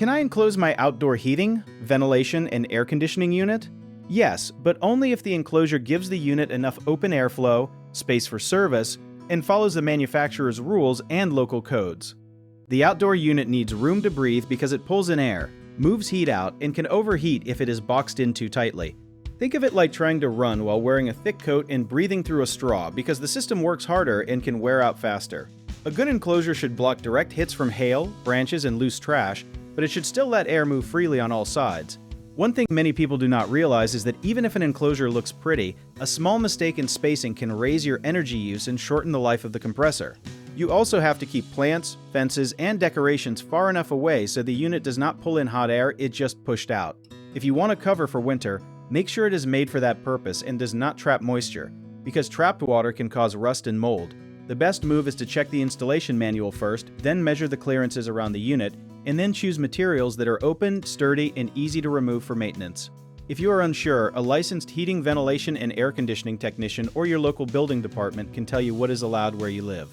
Can I enclose my outdoor heating, ventilation, and air conditioning unit? Yes, but only if the enclosure gives the unit enough open airflow, space for service, and follows the manufacturer's rules and local codes. The outdoor unit needs room to breathe because it pulls in air, moves heat out, and can overheat if it is boxed in too tightly. Think of it like trying to run while wearing a thick coat and breathing through a straw because the system works harder and can wear out faster. A good enclosure should block direct hits from hail, branches, and loose trash, but it should still let air move freely on all sides. One thing many people do not realize is that even if an enclosure looks pretty, a small mistake in spacing can raise your energy use and shorten the life of the compressor. You also have to keep plants, fences, and decorations far enough away so the unit does not pull in hot air it just pushed out. If you want a cover for winter, make sure it is made for that purpose and does not trap moisture, because trapped water can cause rust and mold. The best move is to check the installation manual first, then measure the clearances around the unit, and then choose materials that are open, sturdy, and easy to remove for maintenance. If you are unsure, a licensed heating, ventilation, and air conditioning technician or your local building department can tell you what is allowed where you live.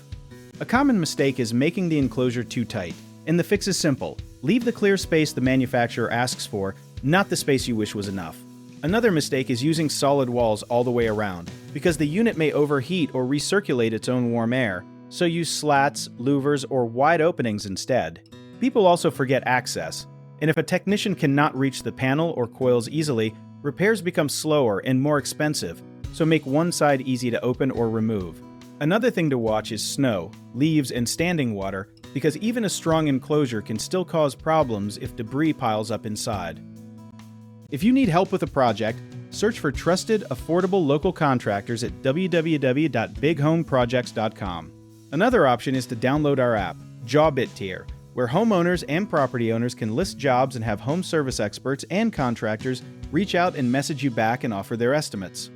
A common mistake is making the enclosure too tight, and the fix is simple. Leave the clear space the manufacturer asks for, not the space you wish was enough. Another mistake is using solid walls all the way around, because the unit may overheat or recirculate its own warm air, so use slats, louvers, or wide openings instead. People also forget access, and if a technician cannot reach the panel or coils easily, repairs become slower and more expensive, so make one side easy to open or remove. Another thing to watch is snow, leaves, and standing water, because even a strong enclosure can still cause problems if debris piles up inside. If you need help with a project, search for trusted, affordable local contractors at www.bighomeprojects.com. Another option is to download our app, Jobit Tier, where homeowners and property owners can list jobs and have home service experts and contractors reach out and message you back and offer their estimates.